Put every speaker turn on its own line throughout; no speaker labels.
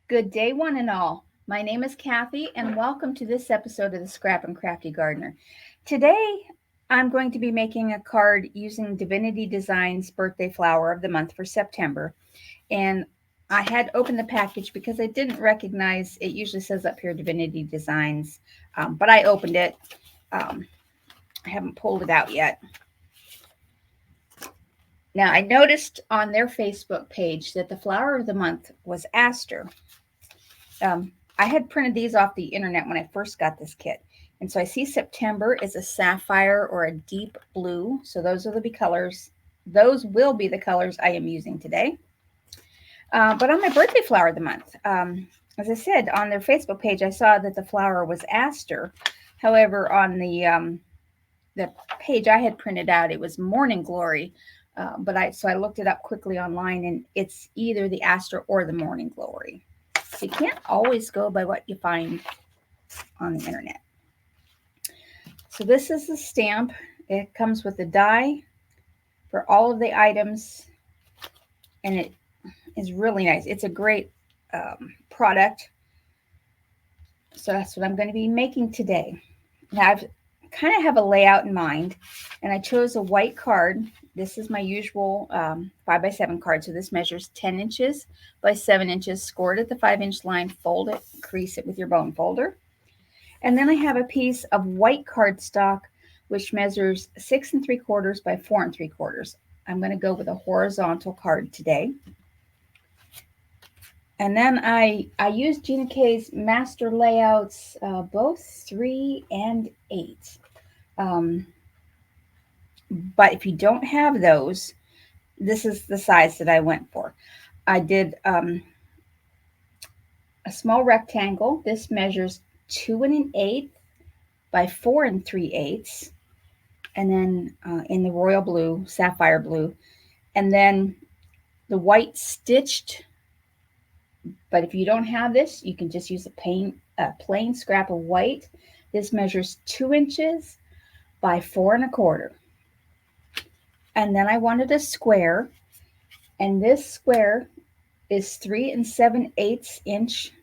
Good day, one and all. My name is Kathy, and welcome to this episode of the Scrap and Crafty Gardener. Today, I'm going to be making a card using Divinity Designs birthday flower of the month for September. And I had opened the package because I didn't recognize it. Usually says up here Divinity Designs, but I opened it. I haven't pulled it out yet. Now, I noticed on their Facebook page that the flower of the month was aster. I had printed these off the internet when I first got this kit. And so I see September is a sapphire or a deep blue. So those are the colors. Those will be the colors I am using today. But on my birthday flower of the month, as I said, on their Facebook page, I saw that the flower was aster. However, on the page I had printed out, it was morning glory. So I looked it up quickly online, and it's either the aster or the morning glory. So you can't always go by what you find on the internet. So this is the stamp. It comes with a die for all of the items, and it is really nice. It's a great product. So that's what I'm going to be making today. Now I've kind of have a layout in mind, and I chose a white card. This is my usual 5x7 card. So this measures 10 inches by 7 inches. Score it at the 5-inch line, fold it, crease it with your bone folder. And then I have a piece of white cardstock, which measures 6 3/4 by 4 3/4. I'm going to go with a horizontal card today. And then I use GinaK's master layouts, both 3 and 8. But if you don't have those, this is the size that I went for. I did a small rectangle. This measures 2 1/8 by 4 3/8. And then in the royal blue, sapphire blue. And then the white stitched. But if you don't have this, you can just use a plain scrap of white. This measures 2 inches by 4 1/4. And then I wanted a square, and this square is 3 7/8 inch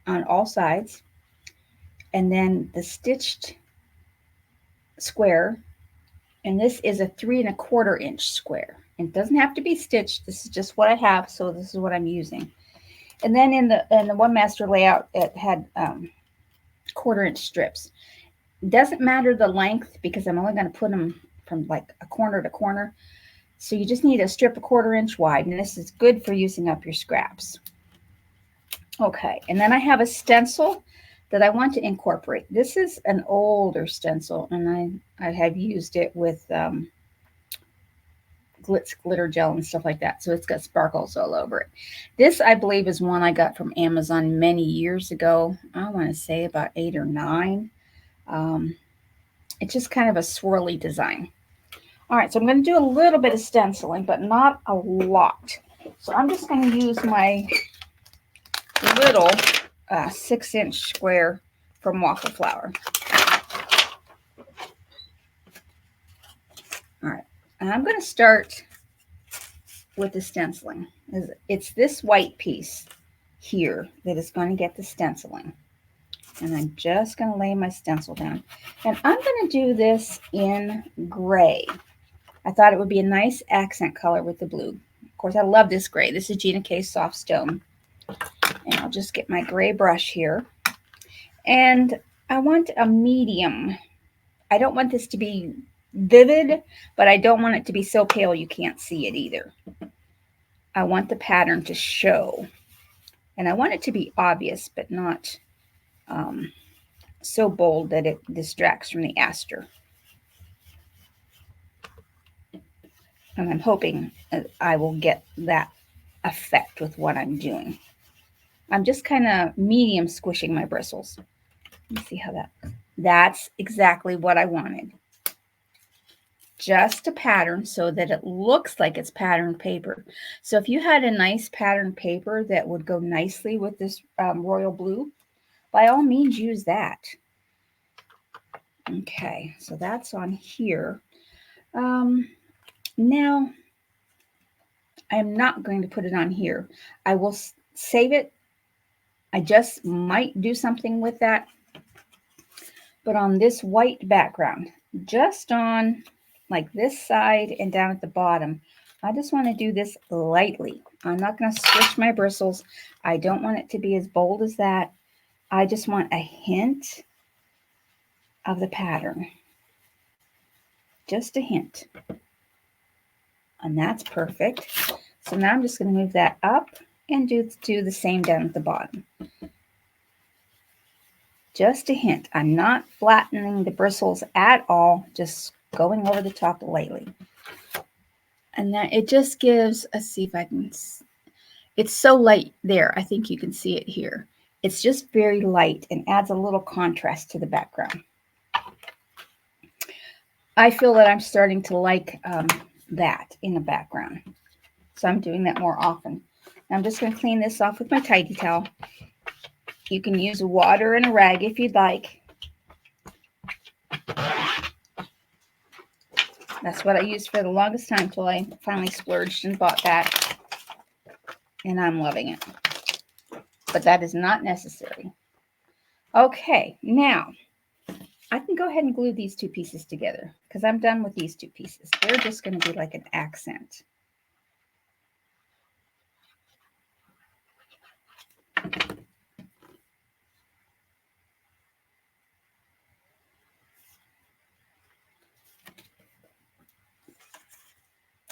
on all sides. And then the stitched square, and this is a 3 1/4 inch square. It doesn't have to be stitched. This is just what I have, so this is what I'm using. And then in the one master layout, it had 1/4 inch strips. It doesn't matter the length because I'm only going to put them from like a corner to corner. So you just need a strip 1/4 inch wide, and this is good for using up your scraps. Okay, and then I have a stencil that I want to incorporate. This is an older stencil, and I have used it with glitz glitter gel and stuff like that. So it's got sparkles all over it. This, I believe, is one I got from Amazon many years ago. I want to say about 8 or 9. It's just kind of a swirly design. All right, so I'm going to do a little bit of stenciling, but not a lot. So I'm just going to use my little 6-inch square from Waffle Flower. All right, and I'm going to start with the stenciling. It's this white piece here that is going to get the stenciling. And I'm just going to lay my stencil down. And I'm going to do this in gray. I thought it would be a nice accent color with the blue. Of course, I love this gray. This is GinaK Soft Stone. And I'll just get my gray brush here. And I want a medium. I don't want this to be vivid, but I don't want it to be so pale you can't see it either. I want the pattern to show. And I want it to be obvious, but not so bold that it distracts from the aster. And I'm hoping I will get that effect with what I'm doing. I'm just kind of medium squishing my bristles. Let me see how that's exactly what I wanted. Just a pattern so that it looks like it's patterned paper. So if you had a nice patterned paper that would go nicely with this royal blue, by all means use that. Okay, so that's on here. Now, I am not going to put it on here. I will save it I just might do something with that. But on this white background, just on like this side and down at the bottom, I just want to do this lightly. I'm not going to squish my bristles. I don't want it to be as bold as that. I just want a hint of the pattern. Just a hint. And that's perfect. So now I'm just going to move that up and do the same down at the bottom. Just a hint. I'm not flattening the bristles at all, just going over the top lightly. And then it just gives, let's see if I can, it's so light there. I think you can see it here. It's just very light and adds a little contrast to the background. I feel that I'm starting to like that in the background. So I'm doing that more often. Now I'm just going to clean this off with my tidy towel. You can use water and a rag if you'd like. That's what I used for the longest time till I finally splurged and bought that. And I'm loving it. But that is not necessary. Okay, now I can go ahead and glue these two pieces together because I'm done with these two pieces. They're just going to be like an accent.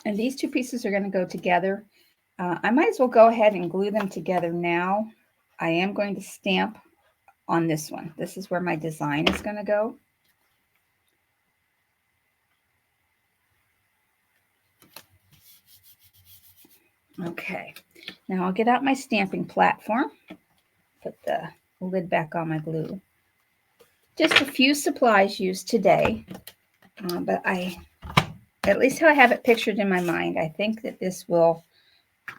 And these two pieces are going to go together. I might as well go ahead and glue them together now. I am going to stamp on this one. This is where my design is going to go. Okay, now I'll get out my stamping platform, put the lid back on my glue. Just a few supplies used today, but at least how I have it pictured in my mind, I think that this will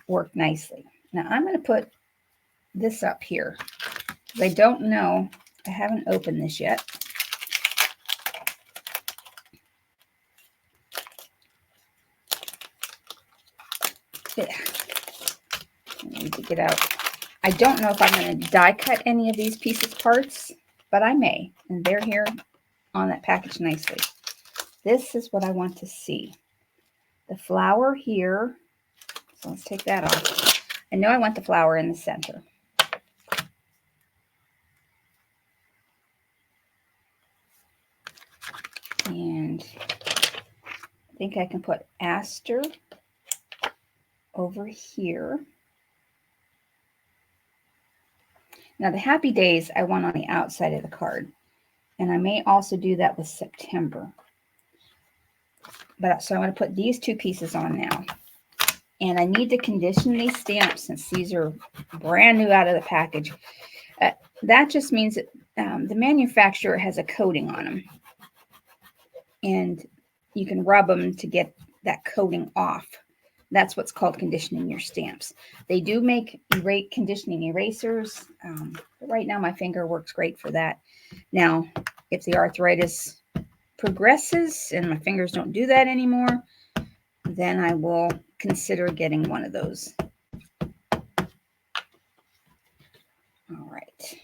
work nicely. Now I'm going to put this up here. I don't know, I haven't opened this yet. Yeah. I need to get out. I don't know if I'm going to die cut any of these pieces parts, but I may. And they're here on that package nicely. This is what I want to see. The flower here. So let's take that off. I know I want the flower in the center. And I think I can put aster over here. Now the happy days I want on the outside of the card. And I may also do that with September. But so I'm going to put these two pieces on now. And I need to condition these stamps since these are brand new out of the package. That just means that the manufacturer has a coating on them. And you can rub them to get that coating off. That's what's called conditioning your stamps. They do make conditioning erasers. But right now, my finger works great for that. Now, if the arthritis progresses and my fingers don't do that anymore, then I will consider getting one of those. All right.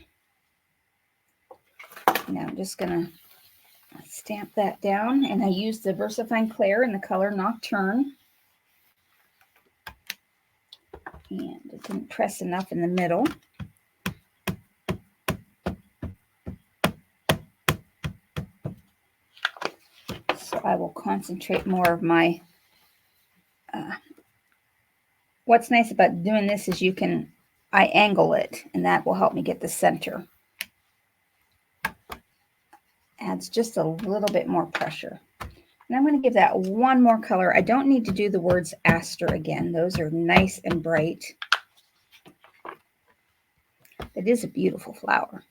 Now I'm just going to stamp that down. And I use the VersaFine Clair in the color Nocturne. And it didn't press enough in the middle. So I will concentrate more of my, what's nice about doing this is I angle it, and that will help me get the center. Adds just a little bit more pressure. And I'm going to give that one more color. I don't need to do the words aster again. Those are nice and bright. It is a beautiful flower.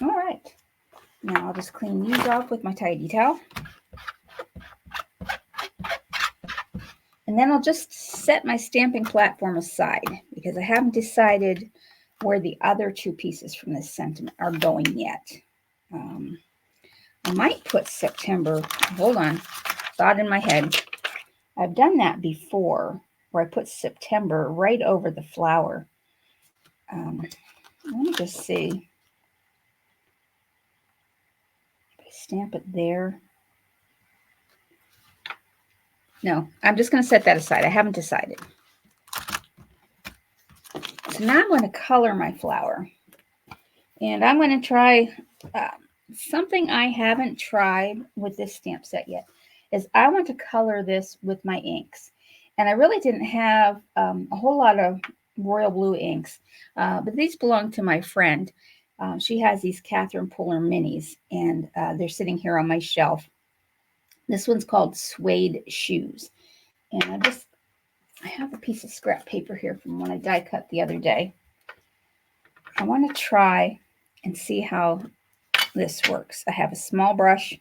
All right. Now I'll just clean these off with my tidy towel. And then I'll just set my stamping platform aside because I haven't decided where the other two pieces from this sentiment are going yet. I might put September. Hold on. Thought in my head. I've done that before. where I put September right over the flower. Let me just see. If I stamp it there. No, I'm just going to set that aside. I haven't decided. So now I'm going to color my flower. And I'm going to try something I haven't tried with this stamp set yet. Is I want to color this with my inks. And I really didn't have a whole lot of royal blue inks. But these belong to my friend. She has these Catherine Puller minis. And they're sitting here on my shelf. This one's called Suede Shoes. And I have a piece of scrap paper here from when I die cut the other day. I want to try and see how this works. I have a small brush,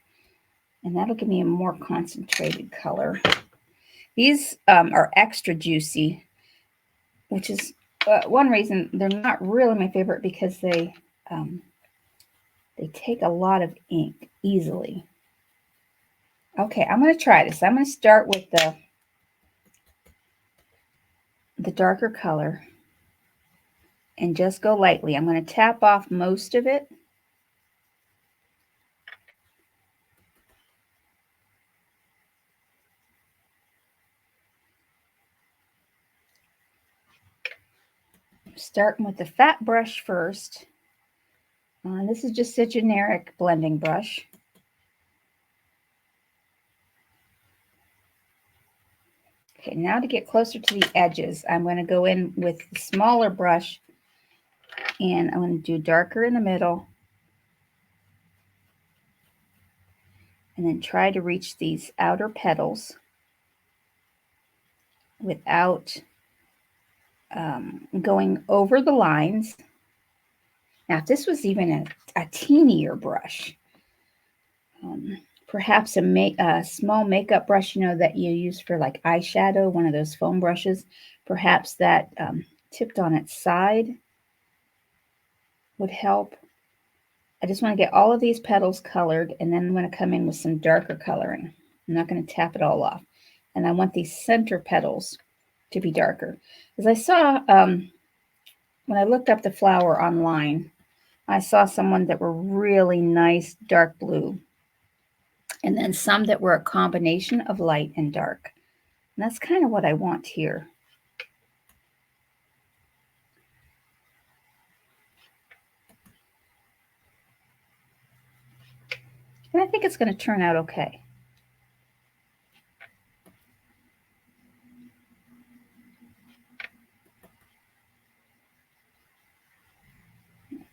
and that'll give me a more concentrated color. These are extra juicy, which is one reason they're not really my favorite, because they take a lot of ink easily. Okay, I'm going to try this. I'm going to start with the darker color and just go lightly. I'm going to tap off most of it. Starting with the fat brush first. This is just a generic blending brush. Okay, now to get closer to the edges, I'm going to go in with the smaller brush, and I'm going to do darker in the middle, and then try to reach these outer petals without going over the lines. Now, if this was even a teenier brush, perhaps a small makeup brush, that you use for like eyeshadow, one of those foam brushes, perhaps that tipped on its side would help. I just want to get all of these petals colored, and then I'm going to come in with some darker coloring. I'm not going to tap it all off. And I want these center petals to be darker. As I saw, when I looked up the flower online, I saw someone that were really nice dark blue, and then some that were a combination of light and dark. And that's kind of what I want here. And I think it's going to turn out okay.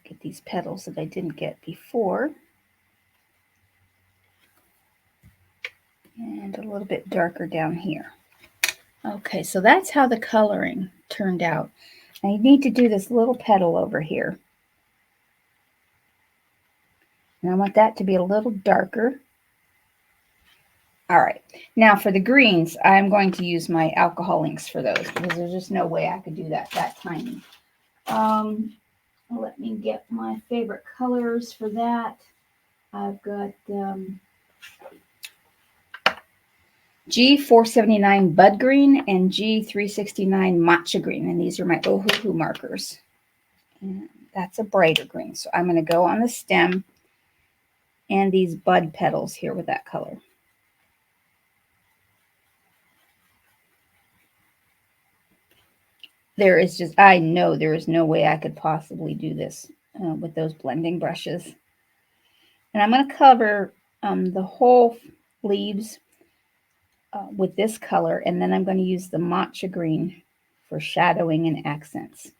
Get these petals that I didn't get before. And a little bit darker down here. Okay, so that's how the coloring turned out. Now you need to do this little petal over here. And I want that to be a little darker. All right, now for the greens, I'm going to use my alcohol inks for those, because there's just no way I could do that tiny. Let me get my favorite colors for that. I've got G479 Bud Green and G369 Matcha Green, and these are my Ohuhu markers. And that's a brighter green, so I'm going to go on the stem and these bud petals here with that color. I know there is no way I could possibly do this with those blending brushes. And I'm going to cover the whole leaves with this color, and then I'm going to use the matcha green for shadowing and accents.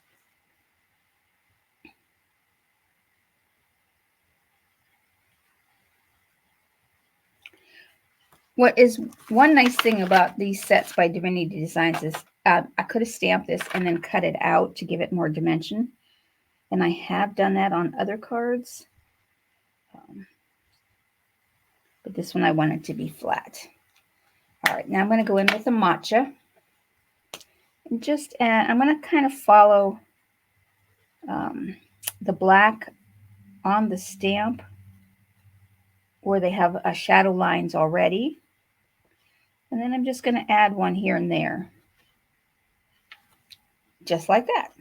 What is one nice thing about these sets by Divinity Designs is I could have stamped this and then cut it out to give it more dimension. And I have done that on other cards. But this one I want it to be flat. All right, now I'm going to go in with the matcha. And just I'm going to kind of follow the black on the stamp where they have a shadow lines already. And then I'm just going to add one here and there. just like that.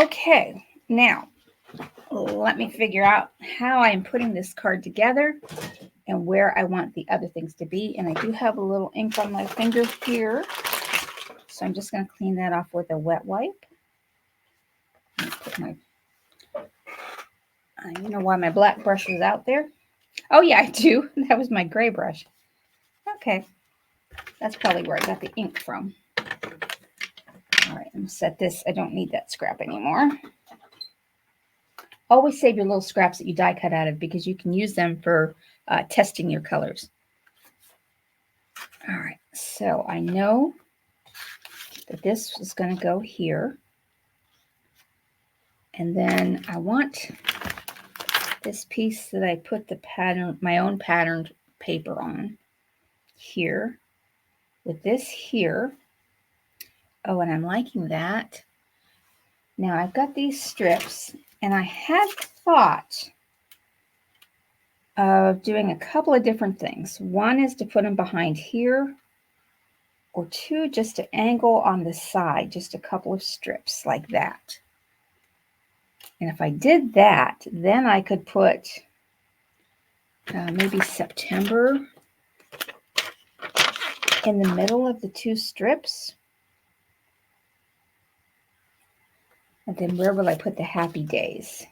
Okay, now let me figure out how I am putting this card together and where I want the other things to be. And I do have a little ink on my finger here. So I'm just going to clean that off with a wet wipe. Put my, you know why my black brush is out there? Oh yeah, I do. That was my gray brush. Okay, that's probably where I got the ink from. All right, I'm gonna set this. I don't need that scrap anymore. Always save your little scraps that you die cut out of because you can use them for testing your colors. All right, so I know that this is going to go here. And then I want this piece that I put the pattern, my own patterned paper on here with this here. Oh, and I'm liking that. Now I've got these strips and I had thought of doing a couple of different things. One is to put them behind here, or two, just to angle on the side, just a couple of strips like that. And if I did that, then I could put maybe September in the middle of the two strips. And then where will I put the happy days?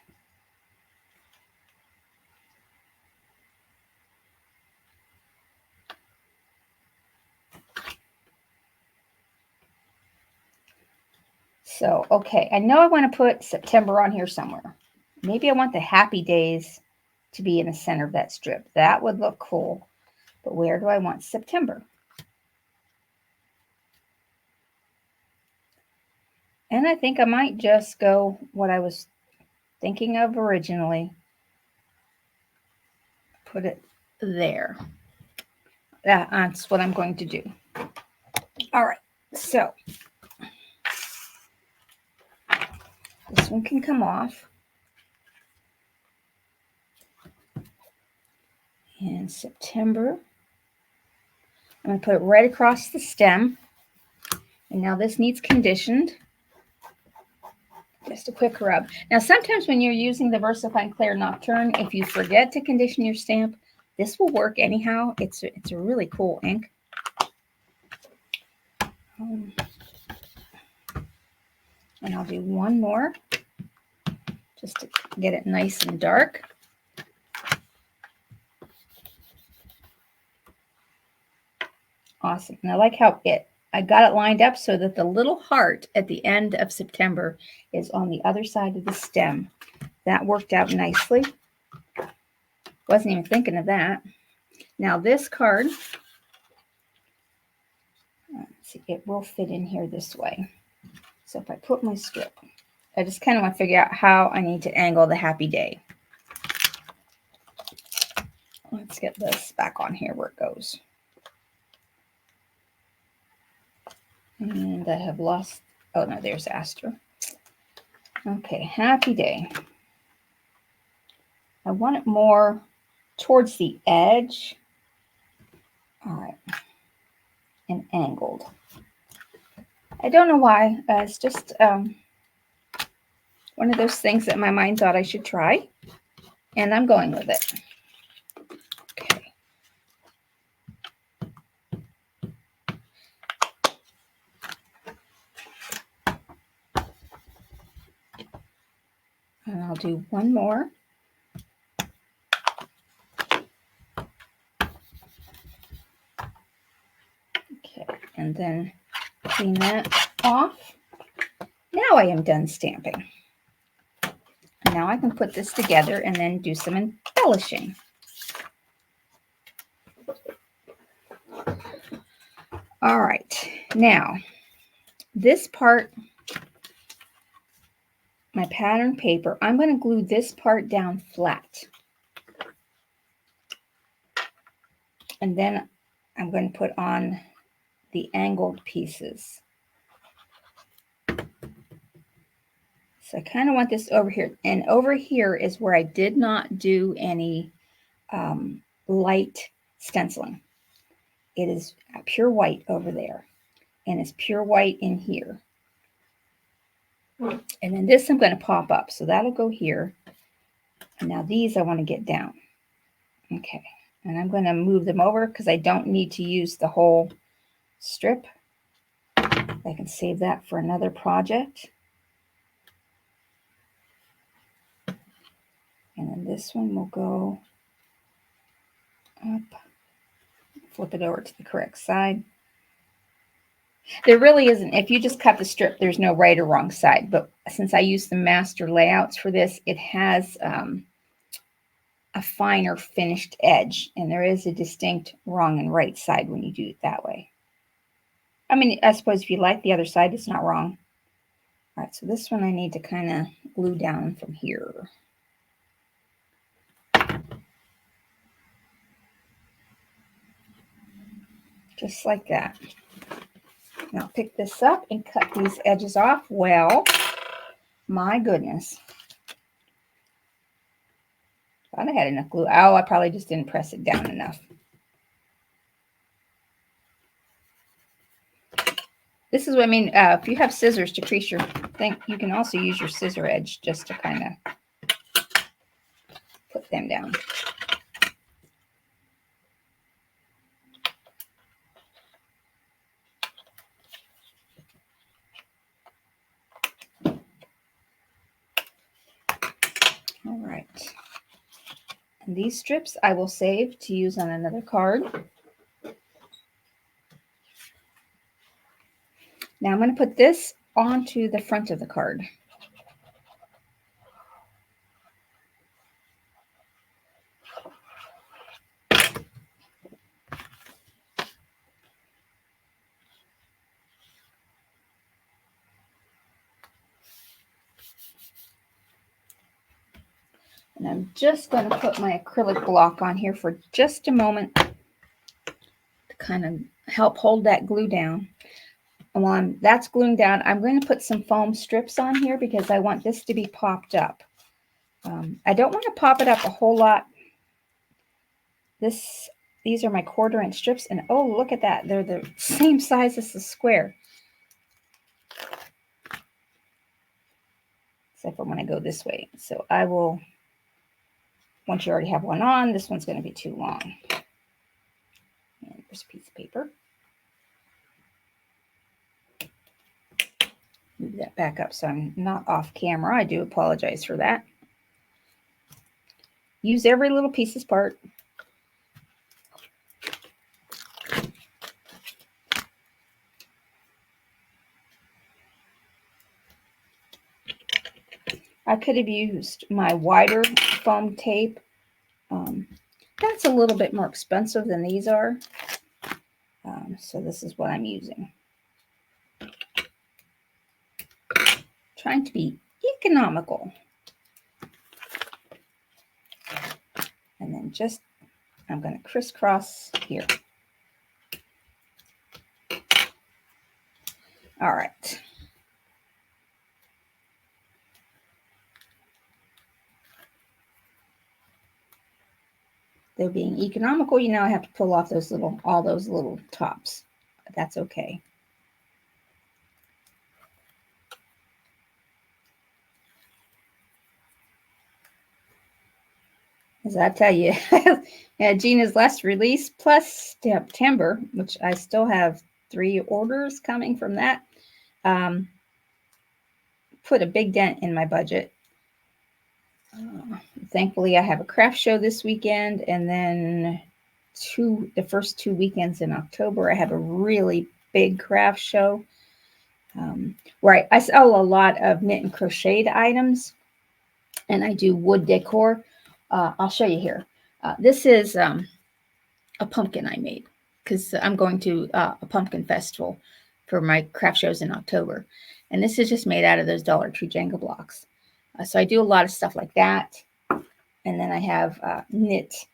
So, okay, I know I want to put September on here somewhere. Maybe I want the happy days to be in the center of that strip. That would look cool. But where do I want September? And I think I might just go what I was thinking of originally. Put it there. That's what I'm going to do. All right, so this one can come off. And September, I'm going to put it right across the stem. And now this needs conditioned. Just a quick rub. Now, sometimes when you're using the VersaFine Clair Nocturne, if you forget to condition your stamp, this will work anyhow. It's a really cool ink. And I'll do one more just to get it nice and dark. Awesome. And I like how I got it lined up so that the little heart at the end of September is on the other side of the stem. That worked out nicely. Wasn't even thinking of that. Now this card, let's see, it will fit in here this way. So if I put my strip, I just kind of want to figure out how I need to angle the happy day. Let's get this back on here where it goes. And I have lost, oh no, there's Astor. Okay, happy day. I want it more towards the edge. All right, and angled. I don't know why. It's just one of those things that my mind thought I should try, and I'm going with it. Okay. And I'll do one more. Okay, and then clean that off. Now I am done stamping. And now I can put this together and then do some embellishing. All right, now this part, my pattern paper, I'm going to glue this part down flat. And then I'm going to put on the angled pieces. So I kind of want this over here. And over here is where I did not do any light stenciling. It is pure white over there. And it's pure white in here. And then this I'm going to pop up. So that'll go here. And now these I want to get down. Okay. And I'm going to move them over because I don't need to use the whole strip. I can save that for another project. And then this one will go up. Flip it over to the correct side. There really isn't, if you just cut the strip, there's no right or wrong side. But since I use the master layouts for this, it has a finer finished edge. And there is a distinct wrong and right side when you do it that way. I mean, I suppose if you like the other side, it's not wrong. All right, so this one I need to kind of glue down from here. Just like that. Now pick this up and cut these edges off. Well, my goodness. Thought I had enough glue. Oh, I probably just didn't press it down enough. This is what I mean. If you have scissors to crease your thing, you can also use your scissor edge just to kind of put them down. All right. And these strips I will save to use on another card. Now I'm going to put this onto the front of the card. And I'm just going to put my acrylic block on here for just a moment to kind of help hold that glue down. And while that's gluing down, I'm going to put some foam strips on here because I want this to be popped up. I don't want to pop it up a whole lot. These are my 1/4 inch strips, and oh, look at that. They're the same size as the square. Except for when I go this way. So I will, once you already have one on, this one's going to be too long. And there's a piece of paper. Move that back up so I'm not off camera. I do apologize for that. Use every little piece as part. I could have used my wider foam tape. That's a little bit more expensive than these are. So this is what I'm using. Trying to be economical. And then just, I'm going to crisscross here. All right. Though being economical, you know, I have to pull off all those little tops. But that's okay. As I tell you, Gina's last release plus September, which I still have 3 orders coming from that, put a big dent in my budget. Thankfully, I have a craft show this weekend, and then the first 2 weekends in October, I have a really big craft show where I sell a lot of knit and crocheted items, and I do wood decor. I'll show you here. This is a pumpkin I made because I'm going to a pumpkin festival for my craft shows in October. And this is just made out of those Dollar Tree Jenga blocks. So I do a lot of stuff like that. And then I have knit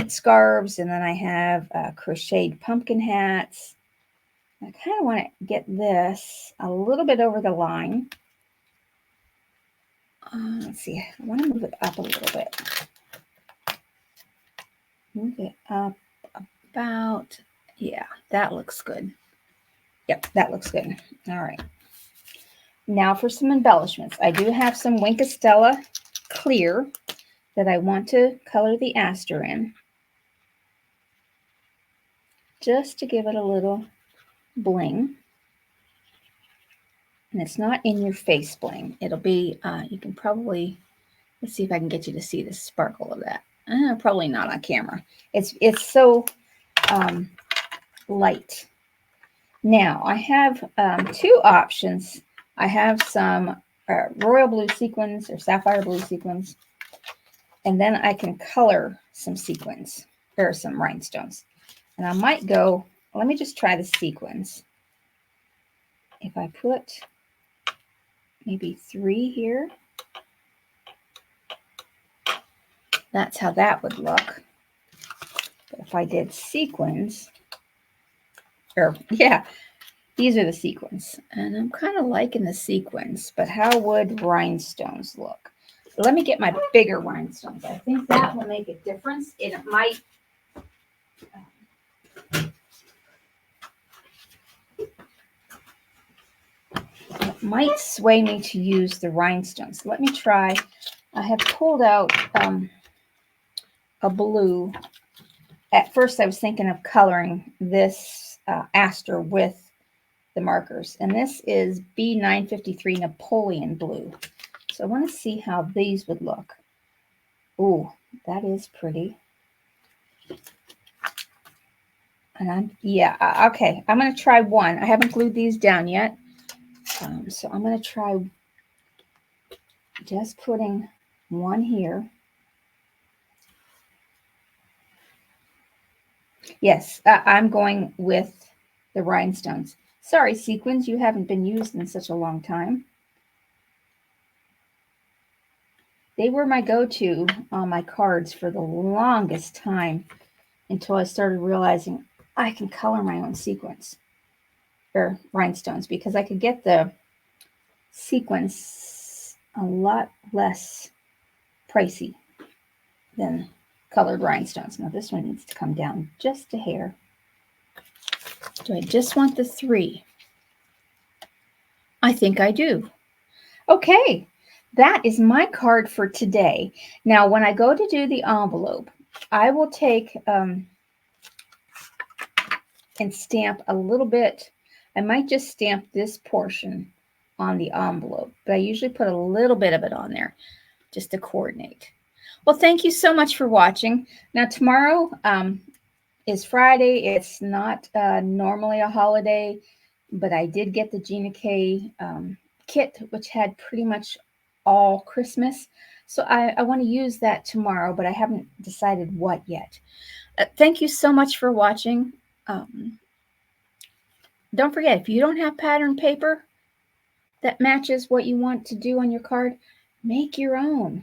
scarves, and then I have crocheted pumpkin hats. I kind of want to get this a little bit over the line. Let's see, I want to move it up a little bit. Move it up yeah, that looks good. Yep, that looks good. All right. Now for some embellishments. I do have some Wink Stella clear that I want to color the aster in, just to give it a little bling. And it's not in your face bling. It'll be, you can probably, let's see if I can get you to see the sparkle of that. Probably not on camera. It's so light. Now I have two options. I have some royal blue sequins or sapphire blue sequins, and then I can color some sequins or some rhinestones. And I might go, let me just try the sequins. If I put maybe 3 here, that's how that would look. But if I did sequins, or yeah, these are the sequins. And I'm kind of liking the sequins, but how would rhinestones look? Let me get my bigger rhinestones. I think that will make a difference. It might sway me to use the rhinestones. Let me try. I have pulled out a blue. At first, I was thinking of coloring this aster with the markers, and this is B953 Napoleon blue. So I want to see how these would look. Ooh, that is pretty. And okay. I'm going to try one. I haven't glued these down yet. So I'm going to try just putting one here. Yes, I'm going with the rhinestones. Sorry, sequins, you haven't been used in such a long time. They were my go-to on my cards for the longest time until I started realizing I can color my own sequins or rhinestones, because I could get the sequins a lot less pricey than colored rhinestones. Now this one needs to come down just a hair. Do I just want the 3? I think I do. Okay, that is my card for today. Now, when I go to do the envelope, I will take and stamp a little bit. I might just stamp this portion on the envelope, but I usually put a little bit of it on there just to coordinate. Well, thank you so much for watching. Now, tomorrow is Friday. It's not normally a holiday, but I did get the GinaK kit, which had pretty much all Christmas. So I want to use that tomorrow, but I haven't decided what yet. Thank you so much for watching. Don't forget, if you don't have pattern paper that matches what you want to do on your card, make your own.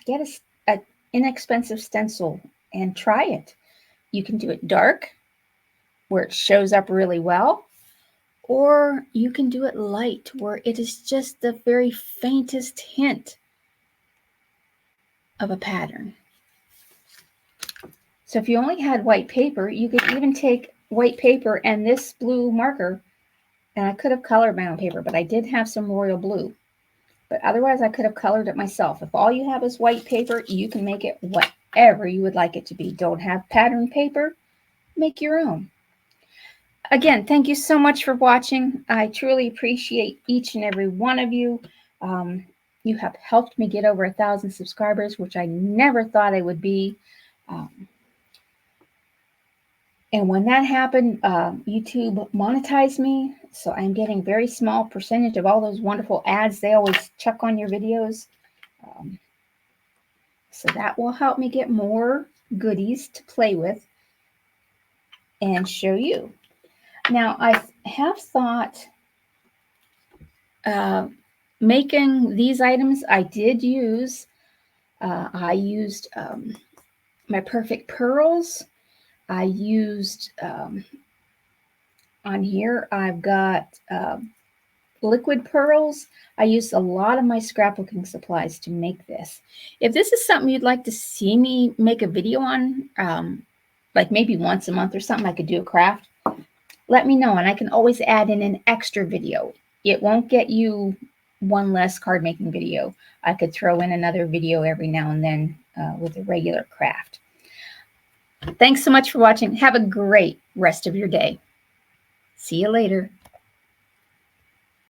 Get an inexpensive stencil and try it. You can do it dark, where it shows up really well, or you can do it light, where it is just the very faintest hint of a pattern. So if you only had white paper, you could even take white paper and this blue marker, and I could have colored my own paper, but I did have some royal blue. But otherwise, I could have colored it myself. If all you have is white paper, you can make it whatever you would like it to be. Don't have pattern paper? Make your own. Again, thank you so much for watching. I truly appreciate each and every one of you. You have helped me get over 1,000 subscribers, which I never thought I would be. And when that happened, YouTube monetized me. So I'm getting a very small percentage of all those wonderful ads they always chuck on your videos. So that will help me get more goodies to play with and show you. Now, I have thought making these items. I did use, I used my Perfect Pearls. I used, on here, I've got liquid pearls. I used a lot of my scrapbooking supplies to make this. If this is something you'd like to see me make a video on, like maybe once a month or something, I could do a craft, let me know, and I can always add in an extra video it won't get you one less card making video. I could throw in another video every now and then with a regular craft. Thanks so much for watching. Have a great rest of your day. See you later.